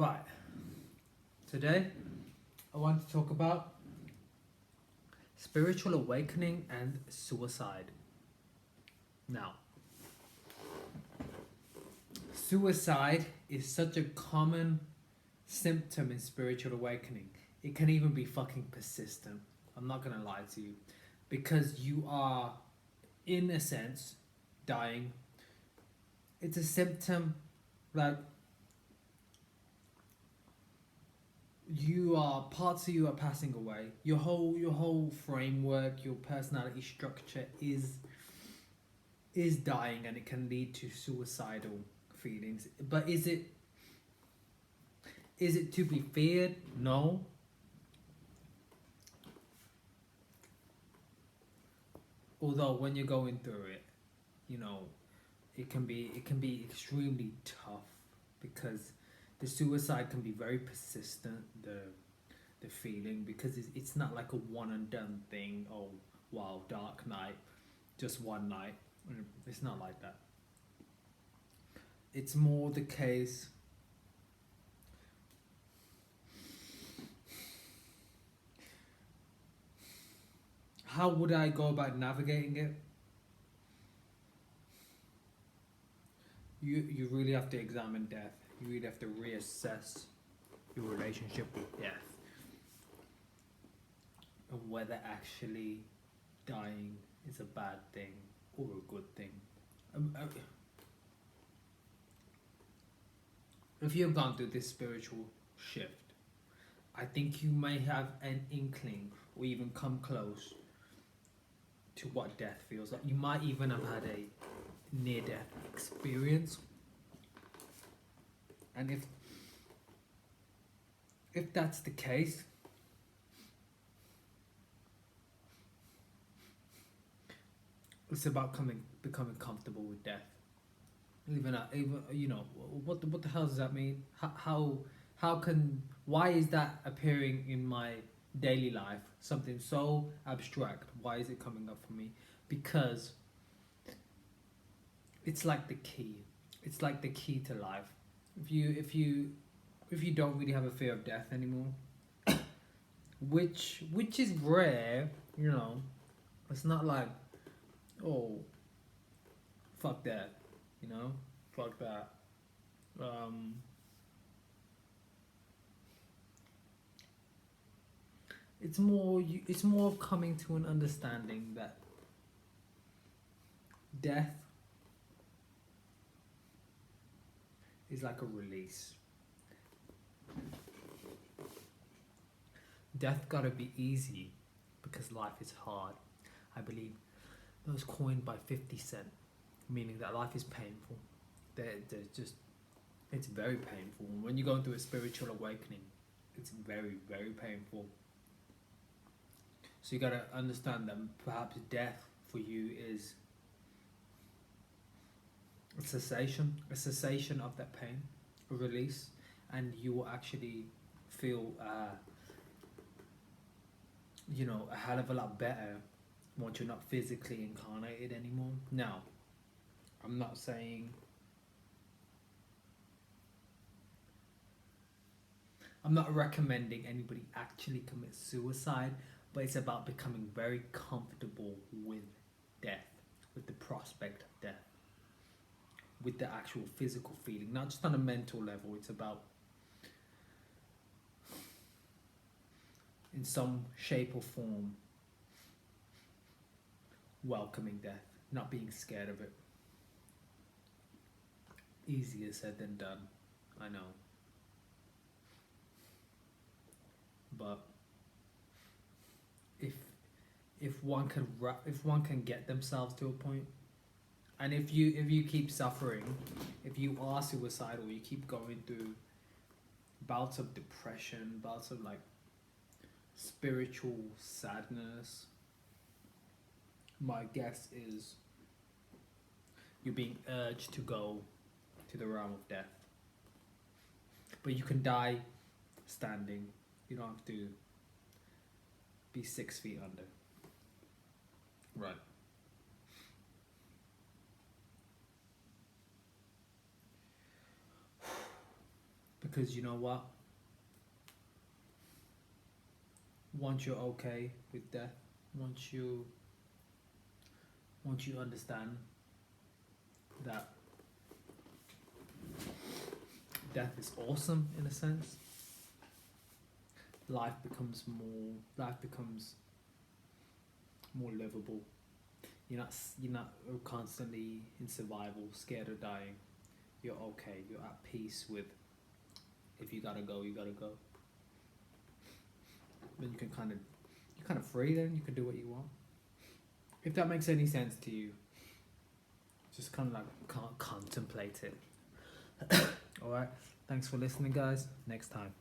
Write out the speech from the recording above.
Right. Today, I want to talk about spiritual awakening and suicide. Now, suicide is such a common symptom in spiritual awakening. It can even be fucking persistent. I'm not gonna lie to you. Because you are, in a sense, dying. It's a symptom like parts of you are passing away. Your whole framework, your personality structure is dying, and it can lead to suicidal feelings. But is it to be feared? No. Although when you're going through it, you know, it can be extremely tough, because the suicide can be very persistent. The feeling, because it's not like a one and done thing. Oh wow, dark night, just one night. It's not like that. It's more the case. How would I go about navigating it? You really have to examine death. You really have to reassess your relationship with death, and whether actually dying is a bad thing or a good thing. If you've gone through this spiritual shift, I think you may have an inkling or even come close to what death feels like. You might even have had a near death experience. And if that's the case, it's about becoming comfortable with death. Even you know, what the hell does that mean? How can, why is that appearing in my daily life? Something so abstract. Why is it coming up for me? Because it's like the key. It's like the key to life. If you don't really have a fear of death anymore, which is rare, you know. It's not like, oh, fuck that, you know, fuck that. Um, it's more of coming to an understanding that death is like a release. Death gotta be easy because life is hard. I believe that was coined by 50 Cent, meaning that life is painful. There's just, it's very painful. When you're going through a spiritual awakening, it's very, very painful. So you gotta understand that perhaps death for you is a cessation of that pain, a release, and you will actually feel, you know, a hell of a lot better once you're not physically incarnated anymore. Now, I'm not saying, I'm not recommending anybody actually commit suicide, but it's about becoming very comfortable with death, with the prospect of death, with the actual physical feeling, not just on a mental level. It's about, in some shape or form, welcoming death, not being scared of it. Easier said than done, I know. But if if one can get themselves to a point, and if you keep suffering, if you are suicidal, you keep going through bouts of depression, bouts of like spiritual sadness, my guess is you're being urged to go to the realm of death. But you can die standing. You don't have to be 6 feet under. Right. Because you know what? Once you're okay with death, once you understand that death is awesome in a sense, life becomes more livable. You're not constantly in survival, scared of dying. You're okay. You're at peace with, if you gotta go, you gotta go. Then you're kind of free. Then you can do what you want. If that makes any sense to you, just kind of like contemplate it. All right. Thanks for listening, guys. Next time.